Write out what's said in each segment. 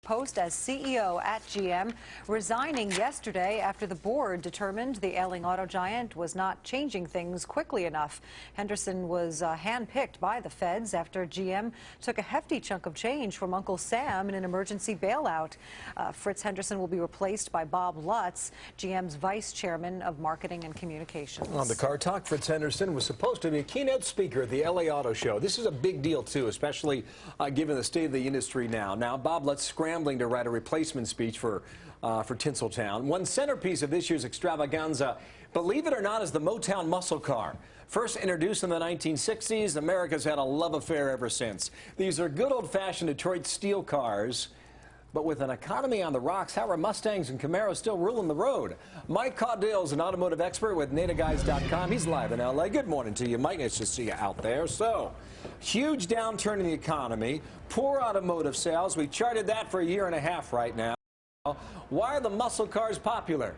post as CEO at GM, resigning yesterday after the board determined the ailing auto giant was not changing things quickly enough. Henderson was handpicked by the feds after GM took a hefty chunk of change from Uncle Sam in an emergency bailout. Fritz Henderson will be replaced by Bob Lutz, GM's vice chairman of marketing and communications. On the Car Talk, Fritz Henderson was supposed to be a keynote speaker at the LA Auto Show. This is a big deal, too, especially given the state of the industry now. Now, Bob Lutz scrambling to write a replacement speech for Tinseltown. One centerpiece of this year's extravaganza, believe it or not, is the Motown muscle car. First introduced in the 1960s, America's had a love affair ever since. These are good old-fashioned Detroit steel cars. But with an economy on the rocks, how are Mustangs and Camaros still ruling the road? Mike Caudill is an automotive expert with NativeGuys.com. He's live in L.A. Good morning to you, Mike. Nice to see you out there. So, huge downturn in the economy, poor automotive sales. We charted that for a year and a half right now. Why are the muscle cars popular?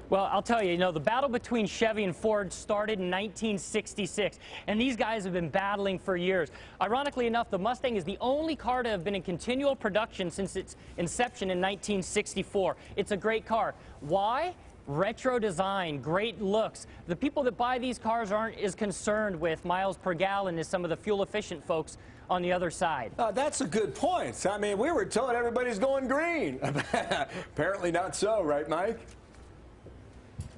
Well, I'll tell you, the battle between Chevy and Ford started in 1966, and these guys have been battling for years. Ironically enough, the Mustang is the only car to have been in continual production since its inception in 1964. It's a great car. Why? Retro design, great looks. The people that buy these cars aren't as concerned with miles per gallon as some of the fuel-efficient folks on the other side. That's a good point. I mean, we were told everybody's going green. Apparently not so, right, Mike?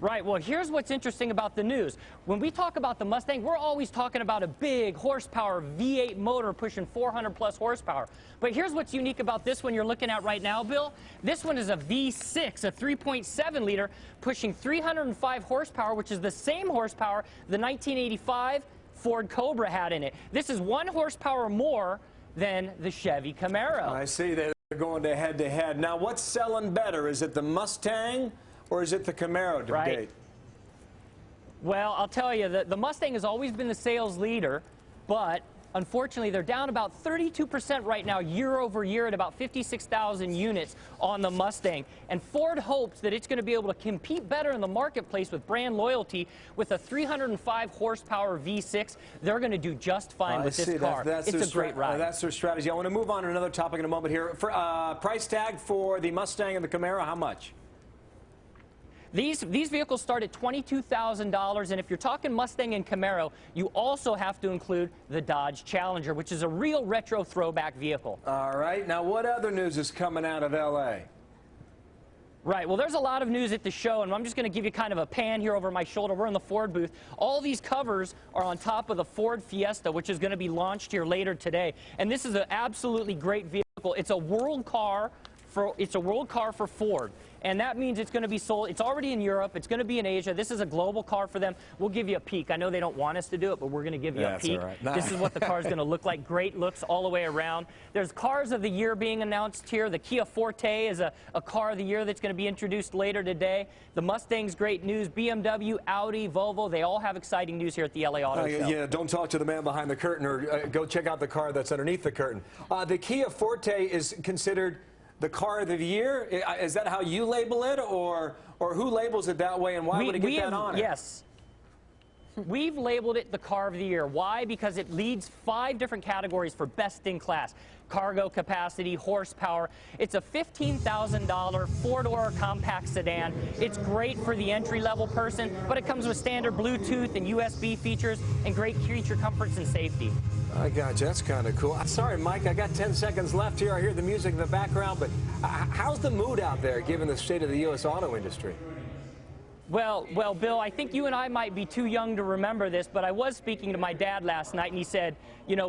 Right. Well, here's what's interesting about the news. When we talk about the Mustang, we're always talking about a big horsepower V8 motor pushing 400-plus horsepower. But here's what's unique about this one you're looking at right now, Bill. This one is a V6, a 3.7-liter, pushing 305 horsepower, which is the same horsepower the 1985 Ford Cobra had in it. This is 1 horsepower more than the Chevy Camaro. I see they're going to head-to-head. Now, what's selling better? Is it the Mustang? Or is it the Camaro debate? Right. Well, I'll tell you, the Mustang has always been the sales leader, but unfortunately, they're down about 32% right now, year over year, at about 56,000 units on the Mustang. And Ford hopes that it's going to be able to compete better in the marketplace with brand loyalty. With a 305 horsepower V6, they're going to do just fine with this car. It's a great ride. That's their strategy. I want to move on to another topic in a moment here. For, price tag for the Mustang and the Camaro, how much? These vehicles start at $22,000, and if you're talking Mustang and Camaro, you also have to include the Dodge Challenger, which is a real retro throwback vehicle. All right. Now, what other news is coming out of L.A.? Right. Well, there's a lot of news at the show, and I'm just going to give you kind of a pan here over my shoulder. We're in the Ford booth. All these covers are on top of the Ford Fiesta, which is going to be launched here later today. And this is an absolutely great vehicle. It's a world car for Ford. And that means it's going to be sold. It's already in Europe. It's going to be in Asia. This is a global car for them. We'll give you a peek. I know they don't want us to do it, but we're going to give you a peek. Right. This is what the car is going to look like. Great looks all the way around. There's cars of the year being announced here. The Kia Forte is a car of the year that's going to be introduced later today. The Mustang's great news. BMW, Audi, Volvo, they all have exciting news here at the LA Auto Show. Yeah, don't talk to the man behind the curtain, or go check out the car that's underneath the curtain. The Kia Forte is considered the car of the year? Is that how you label it, or who labels it that way, and why would it get that on it? Yes. We've labeled it the car of the year. Why? Because it leads 5 different categories for best in class. Cargo capacity, horsepower. It's a $15,000 4-door compact sedan. It's great for the entry-level person, but it comes with standard Bluetooth and USB features and great creature comforts and safety. I got you. That's kind of cool. Sorry, Mike, I got 10 seconds left here. I hear the music in the background, but how's the mood out there given the state of the U.S. auto industry? Well, Bill, I think you and I might be too young to remember this, but I was speaking to my dad last night, and he said,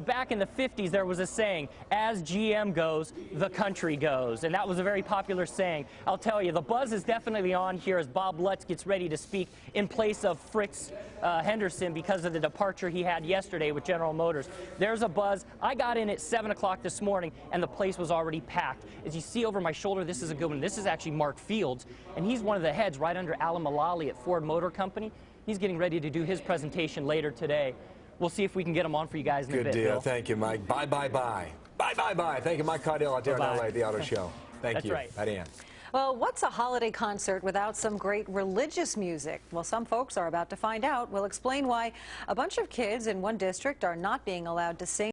back in the 50s, there was a saying, as GM goes, the country goes. And that was a very popular saying. I'll tell you, the buzz is definitely on here as Bob Lutz gets ready to speak in place of Fritz Henderson because of the departure he had yesterday with General Motors. There's a buzz. I got in at 7 o'clock this morning, and the place was already packed. As you see over my shoulder, this is a good one. This is actually Mark Fields, and he's one of the heads right under Alan Mulally at Ford Motor Company. He's getting ready to do his presentation later today. We'll see if we can get him on for you guys in a bit. Good deal. Bill. Thank you, Mike. Bye, bye, bye. Bye, bye, bye. Thank you, Mike Caudill out there in LA, the Auto Show. Thank you. That's right. Diane. Well, what's a holiday concert without some great religious music? Well, some folks are about to find out. We'll explain why a bunch of kids in one district are not being allowed to sing